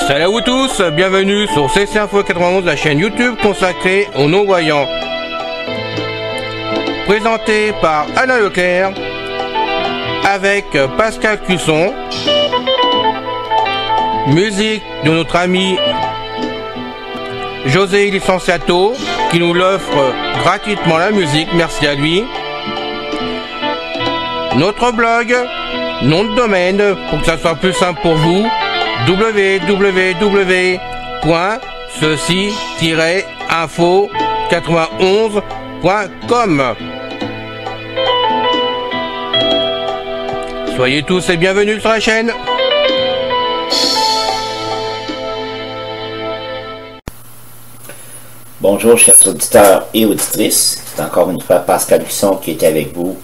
Salut à vous tous, bienvenue sur CC Info 91, la chaîne YouTube consacrée aux non-voyants. Présenté par Alain Leclerc, avec Pascal Cusson. Musique de notre ami José Licenciato, qui nous l'offre gratuitement la musique, merci à lui. Notre blog, nom de domaine, pour que ça soit plus simple pour vous, www.ceci-info91.com. Soyez tous et bienvenus sur la chaîne. Bonjour chers auditeurs et auditrices, c'est encore une fois Pascal Cusson qui est avec vous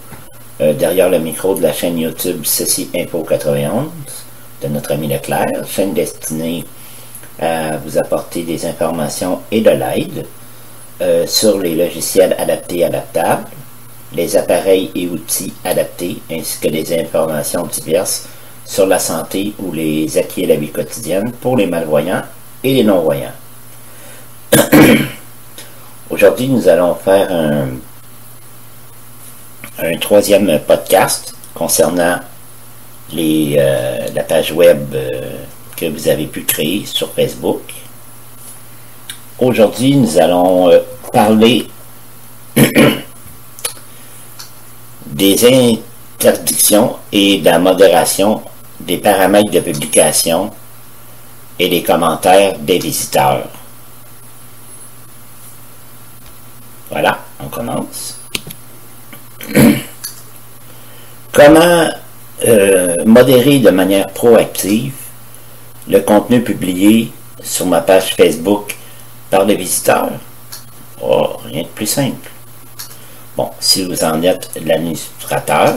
derrière le micro de la chaîne YouTube Ceci Info 91 de notre ami Leclerc, chaîne destinée à vous apporter des informations et de l'aide sur les logiciels adaptés et adaptables, les appareils et outils adaptés, ainsi que des informations diverses sur la santé ou les acquis de la vie quotidienne pour les malvoyants et les non-voyants. Aujourd'hui, nous allons faire un troisième podcast concernant la page web que vous avez pu créer sur Facebook. Aujourd'hui, nous allons parler des interdictions et de la modération des paramètres de publication et des commentaires des visiteurs. Voilà, on commence. Comment modérer de manière proactive le contenu publié sur ma page Facebook par les visiteurs? Oh, rien de plus simple. Bon, si vous en êtes l'administrateur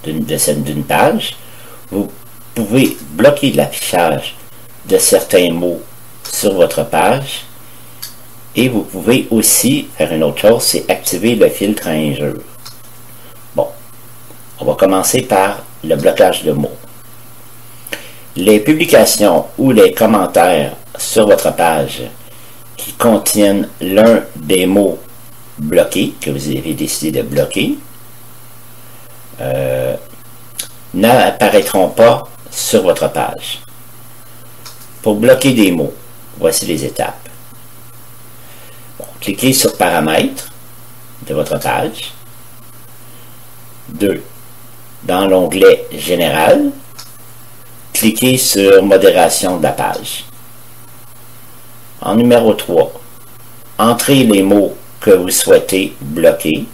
d'une page, vous pouvez bloquer l'affichage de certains mots sur votre page et vous pouvez aussi faire une autre chose, c'est activer le filtre à injures. Bon, on va commencer par le blocage de mots. Les publications ou les commentaires sur votre page qui contiennent l'un des mots bloqués, que vous avez décidé de bloquer, n'apparaîtront pas sur votre page. Pour bloquer des mots, voici les étapes. Bon, cliquez sur Paramètres de votre page. 2. Dans l'onglet Général, cliquez sur Modération de la page. En numéro 3, entrez les mots que vous souhaitez bloquer,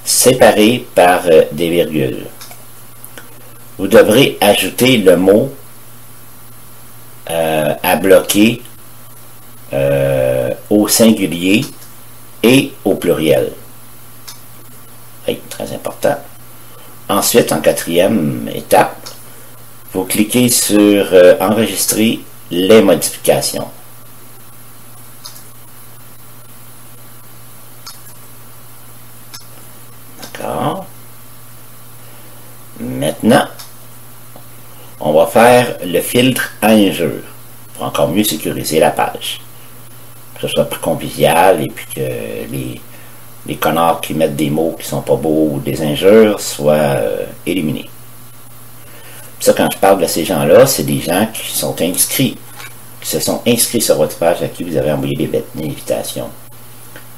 séparés par des virgules. Vous devrez ajouter le mot à bloquer au singulier et au pluriel. Oui, très important. Ensuite, en quatrième étape, vous cliquez sur Enregistrer les modifications. D'accord. Maintenant, on va faire le filtre à injures pour encore mieux sécuriser la page. Que ce soit plus convivial et puis que les connards qui mettent des mots qui sont pas beaux ou des injures soient éliminés. Ça, quand je parle de ces gens-là, c'est des gens qui sont inscrits, qui se sont inscrits sur votre page à qui vous avez envoyé des invitations.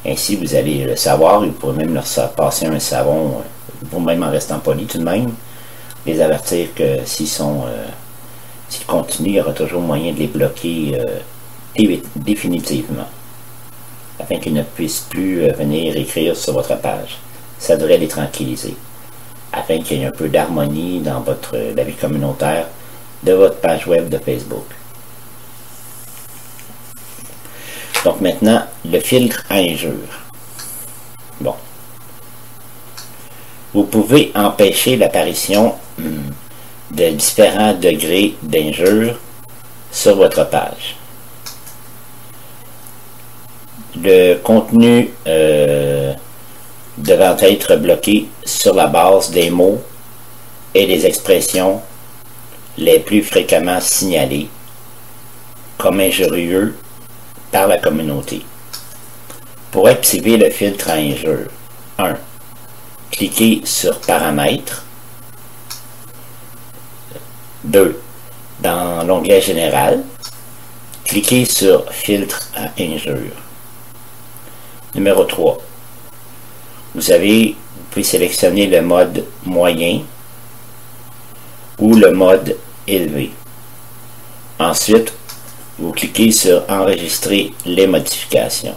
Ainsi, vous allez le savoir et vous pourrez même leur passer un savon, vous-même en restant poli tout de même, les avertir que s'ils continuent, il y aura toujours moyen de les bloquer définitivement, afin qu'ils ne puissent plus venir écrire sur votre page. Ça devrait les tranquilliser, afin qu'il y ait un peu d'harmonie dans la vie communautaire de votre page web de Facebook. Donc maintenant, le filtre à injures. Bon. Vous pouvez empêcher l'apparition de différents degrés d'injure sur votre page. Le contenu devant être bloqué sur la base des mots et des expressions les plus fréquemment signalés comme injurieux par la communauté. Pour activer le filtre à injures, 1. Cliquez sur Paramètres. 2. Dans l'onglet Général, cliquez sur Filtre à injures. Numéro 3. Vous pouvez sélectionner le mode moyen ou le mode élevé. Ensuite, vous cliquez sur Enregistrer les modifications.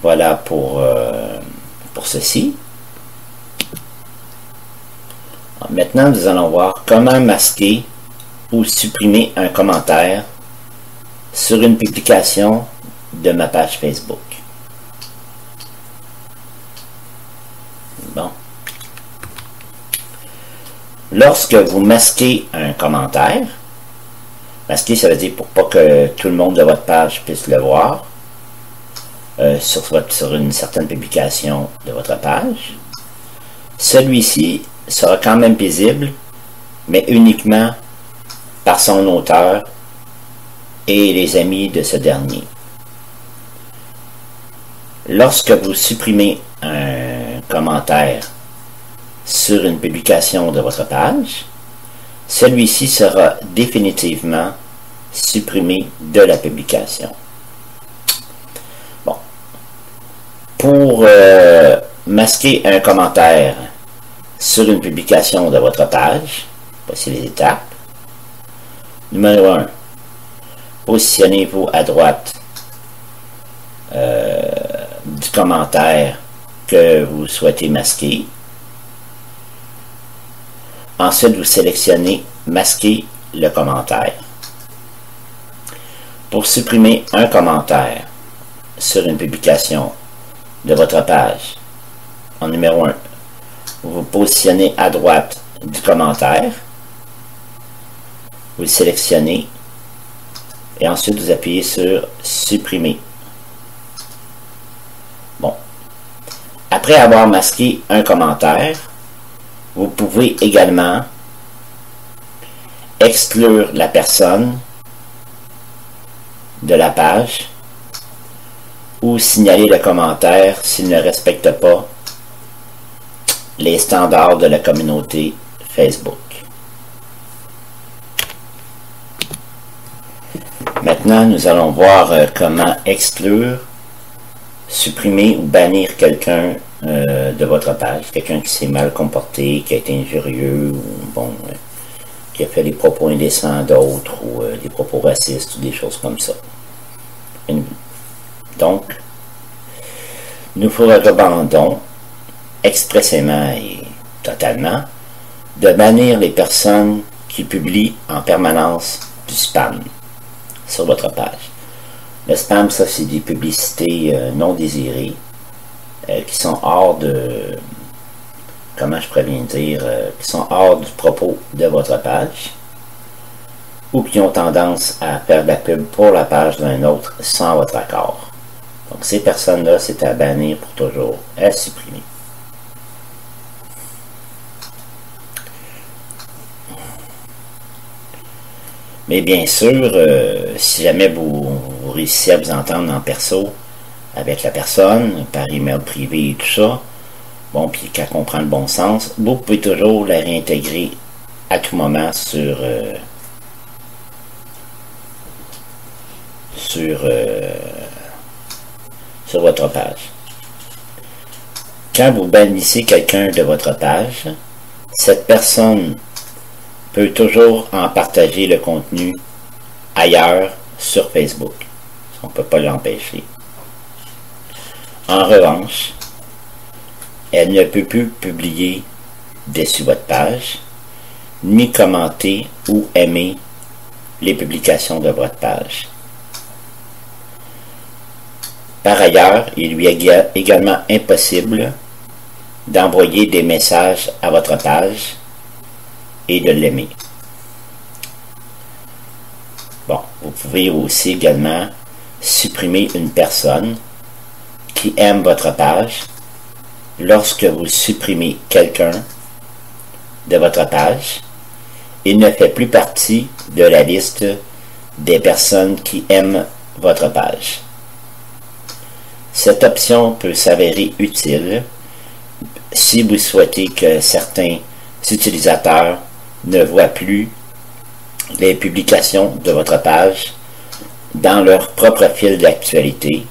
Voilà pour ceci. Maintenant, nous allons voir comment masquer ou supprimer un commentaire sur une publication de ma page Facebook. Bon. Lorsque vous masquez un commentaire, masquer, ça veut dire pour pas que tout le monde de votre page puisse le voir, sur une certaine publication de votre page, celui-ci sera quand même visible, mais uniquement par son auteur et les amis de ce dernier. Lorsque vous supprimez un commentaire sur une publication de votre page, celui-ci sera définitivement supprimé de la publication. Bon. Pour masquer un commentaire sur une publication de votre page, voici les étapes. Numéro 1. Positionnez-vous à droite du commentaire que vous souhaitez masquer. Ensuite, vous sélectionnez Masquer le commentaire. Pour supprimer un commentaire sur une publication de votre page, en numéro 1, vous vous positionnez à droite du commentaire, vous le sélectionnez et ensuite vous appuyez sur Supprimer. Bon. Après avoir masqué un commentaire, vous pouvez également exclure la personne de la page ou signaler le commentaire s'il ne respecte pas les standards de la communauté Facebook. Maintenant, nous allons voir comment exclure, supprimer ou bannir quelqu'un de votre page, quelqu'un qui s'est mal comporté, qui a été injurieux, ou bon, qui a fait des propos indécents d'autres, ou des propos racistes, ou des choses comme ça. Donc, nous vous recommandons expressément et totalement de bannir les personnes qui publient en permanence du spam sur votre page. Le spam, ça, c'est des publicités non désirées qui sont hors de, comment je pourrais bien dire, qui sont hors du propos de votre page ou qui ont tendance à faire de la pub pour la page d'un autre sans votre accord. Donc ces personnes-là, c'est à bannir pour toujours, à supprimer. Mais bien sûr, si jamais vous réussissez à vous entendre en perso avec la personne, par email privé et tout ça, bon, puis qu'elle comprend le bon sens, vous pouvez toujours la réintégrer à tout moment sur votre page. Quand vous bannissez quelqu'un de votre page, cette personne peut toujours en partager le contenu ailleurs sur Facebook. On ne peut pas l'empêcher. En revanche, elle ne peut plus publier dessus votre page, ni commenter ou aimer les publications de votre page. Par ailleurs, il lui est également impossible d'envoyer des messages à votre page et de l'aimer. Bon, vous pouvez aussi également supprimer une personne qui aime votre page. Lorsque vous supprimez quelqu'un de votre page, il ne fait plus partie de la liste des personnes qui aiment votre page. Cette option peut s'avérer utile si vous souhaitez que certains utilisateurs ne voient plus les publications de votre page dans leur propre fil d'actualité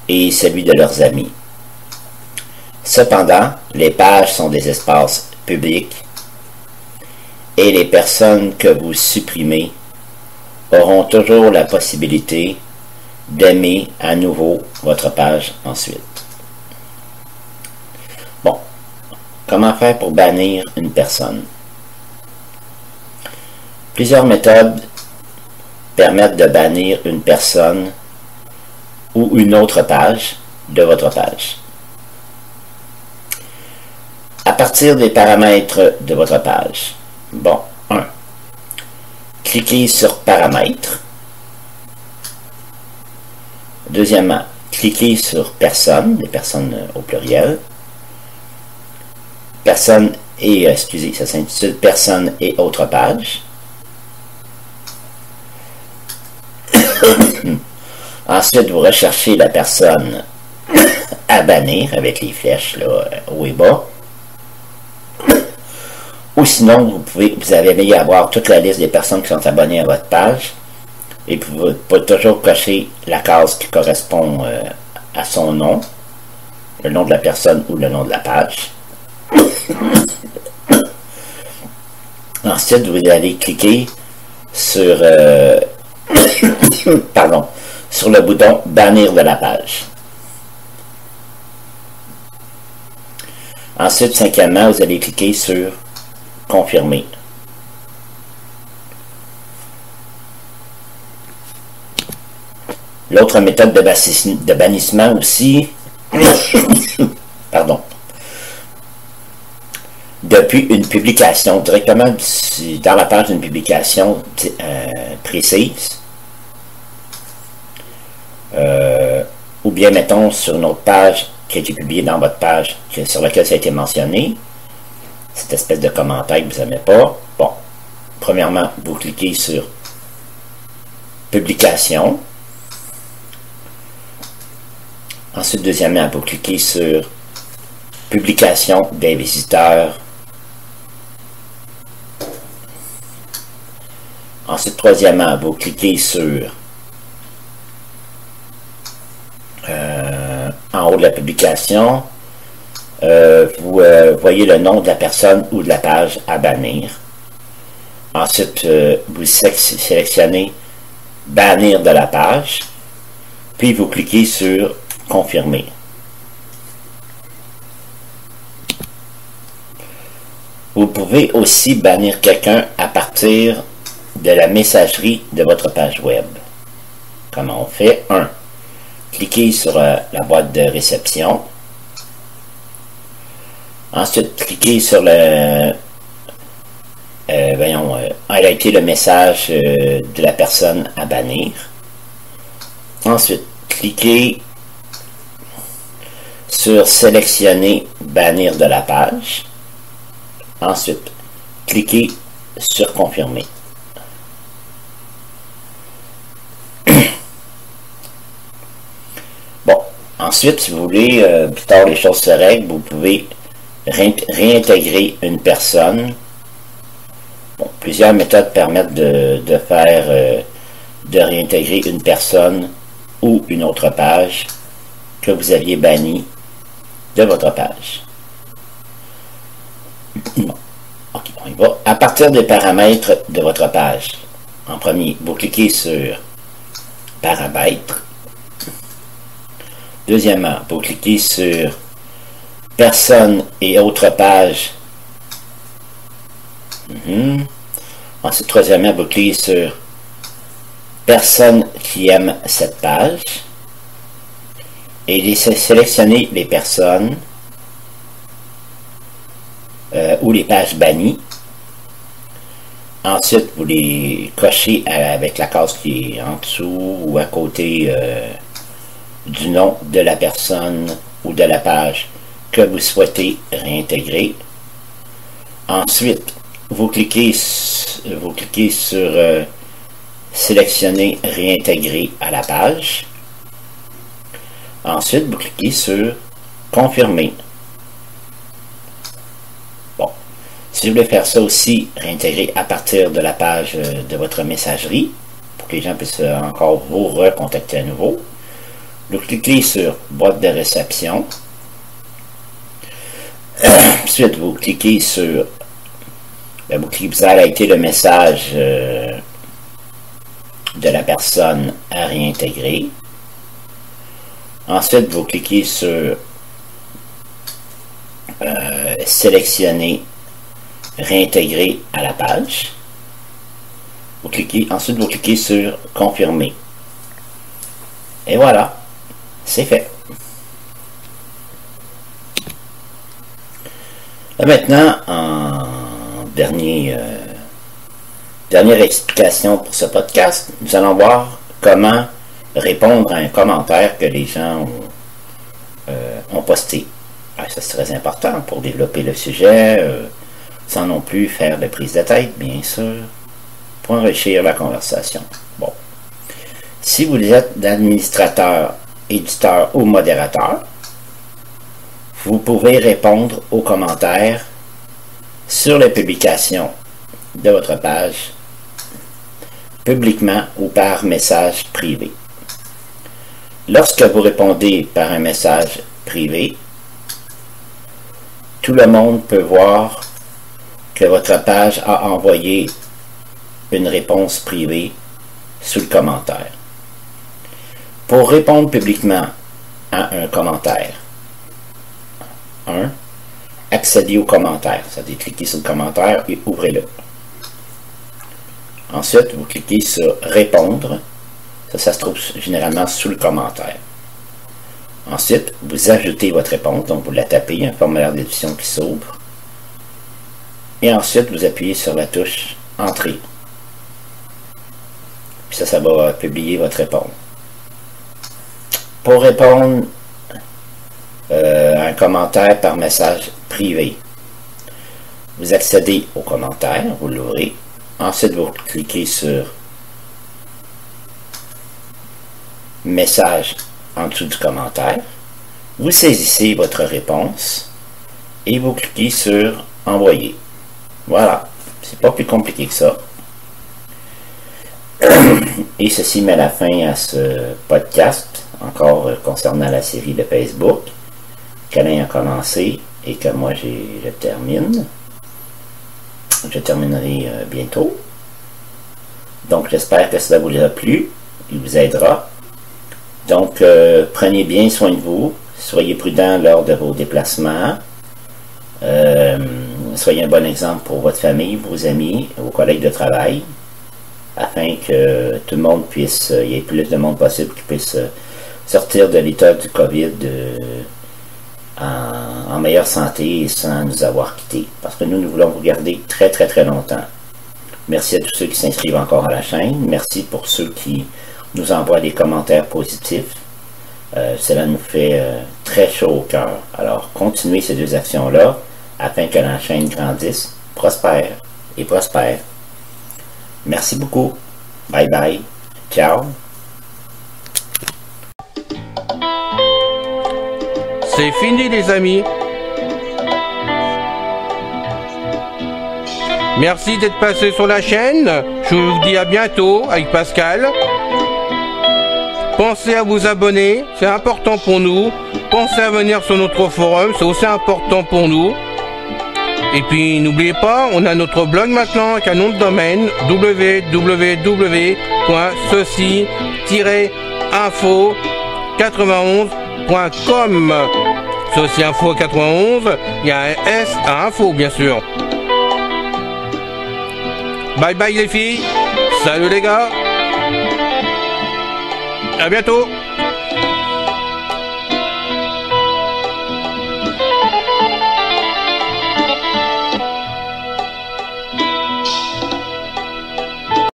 et celui de leurs amis. Cependant, les pages sont des espaces publics et les personnes que vous supprimez auront toujours la possibilité d'aimer à nouveau votre page ensuite. Bon, comment faire pour bannir une personne? Plusieurs méthodes permettent de bannir une personne ou une autre page de votre page. À partir des paramètres de votre page. Bon, 1. Cliquez sur Paramètres. Deuxièmement, cliquez sur Personnes, les personnes au pluriel. Personnes et, excusez, ça s'intitule Personnes et autres pages. Ensuite, vous recherchez la personne à bannir avec les flèches là, haut et bas. Ou sinon, vous avez avoir toute la liste des personnes qui sont abonnées à votre page. Et vous pouvez toujours cocher la case qui correspond à son nom, le nom de la personne ou le nom de la page. Ensuite, vous allez cliquer sur, sur le bouton Bannir de la page. Ensuite, cinquièmement, vous allez cliquer sur Confirmer. L'autre méthode de bannissement aussi, pardon, depuis une publication, directement dans la page d'une publication précise, ou bien mettons sur une autre page qui a été publiée dans votre page, sur laquelle ça a été mentionné, cette espèce de commentaire que vous n'aimez pas. Bon, premièrement, vous cliquez sur Publication. Ensuite, deuxièmement, vous cliquez sur Publication des visiteurs. Ensuite, troisièmement, vous cliquez sur en haut de la publication, vous voyez le nom de la personne ou de la page à bannir. Ensuite, vous sélectionnez Bannir de la page, puis vous cliquez sur Confirmer. Vous pouvez aussi bannir quelqu'un à partir de la messagerie de votre page web. Comment on fait? 1. Cliquez sur la boîte de réception. Ensuite, cliquez sur le highlighter le message de la personne à bannir. Ensuite, cliquez sur Sélectionner Bannir de la page. Ensuite, cliquez sur Confirmer. Bon, ensuite, si vous voulez, plus tard les choses se règlent, vous pouvez réintégrer une personne. Bon, plusieurs méthodes permettent de réintégrer une personne ou une autre page que vous aviez bannie de votre page. Bon. Ok, on y va. À partir des paramètres de votre page, en premier, vous cliquez sur Paramètres. Deuxièmement, vous cliquez sur Personnes et autres pages. Ensuite, troisièmement, vous cliquez sur Personnes qui aiment cette page et sélectionnez les personnes ou les pages bannies. Ensuite, vous les cochez avec la case qui est en dessous ou à côté du nom de la personne ou de la page que vous souhaitez réintégrer. Ensuite, vous cliquez sur sélectionner réintégrer à la page. Ensuite, vous cliquez sur confirmer. Bon, si vous voulez faire ça aussi, réintégrer à partir de la page de votre messagerie, pour que les gens puissent encore vous recontacter à nouveau, vous cliquez sur boîte de réception. Ensuite, vous cliquez sur vous arrêtez le message de la personne à réintégrer. Ensuite, vous cliquez sur sélectionner réintégrer à la page. Ensuite, vous cliquez sur confirmer. Et voilà, c'est fait. Là, maintenant, en dernière explication pour ce podcast, nous allons voir comment répondre à un commentaire que les gens ont posté. Alors, ça, c'est très important pour développer le sujet, sans non plus faire de prise de tête, bien sûr, pour enrichir la conversation. Bon. Si vous êtes administrateur, éditeur ou modérateur, vous pouvez répondre aux commentaires sur les publications de votre page, publiquement ou par message privé. Lorsque vous répondez par un message privé, tout le monde peut voir que votre page a envoyé une réponse privée sous le commentaire. Pour répondre publiquement à un commentaire, 1. Accédez au commentaire, c'est-à-dire cliquez sur le commentaire et ouvrez-le. Ensuite, vous cliquez sur répondre, ça se trouve généralement sous le commentaire. Ensuite, vous ajoutez votre réponse, donc vous la tapez, un formulaire d'édition qui s'ouvre. Et ensuite, vous appuyez sur la touche Entrée. Puis ça va publier votre réponse. Pour répondre à un commentaire par message privé, vous accédez au commentaire, vous l'ouvrez. Ensuite, vous cliquez sur Message en dessous du commentaire. Vous saisissez votre réponse et vous cliquez sur Envoyer. Voilà, c'est pas plus compliqué que ça. Et ceci met la fin à ce podcast, encore concernant la série de Facebook, qu'Alain a commencé et que moi je termine. Je terminerai bientôt. Donc j'espère que cela vous a plu, il vous aidera. Donc prenez bien soin de vous, soyez prudents lors de vos déplacements, soyez un bon exemple pour votre famille, vos amis, vos collègues de travail, afin que tout le monde puisse, il y ait plus de monde possible qui puisse sortir de l'état du COVID en meilleure santé et sans nous avoir quittés. Parce que nous voulons vous garder très très très longtemps. Merci à tous ceux qui s'inscrivent encore à la chaîne. Merci pour ceux qui nous envoient des commentaires positifs. Cela nous fait très chaud au cœur. Alors continuez ces deux actions-là afin que la chaîne grandisse, prospère et prospère. Merci beaucoup. Bye bye. Ciao. C'est fini les amis. Merci d'être passé sur la chaîne. Je vous dis à bientôt avec Pascal. Pensez à vous abonner, c'est important pour nous. Pensez à venir sur notre forum, c'est aussi important pour nous. Et puis n'oubliez pas, on a notre blog maintenant avec un nom de domaine www.ceci-info91.com. Ceci Info 91, il y a un S à info bien sûr. Bye bye les filles, salut les gars, à bientôt.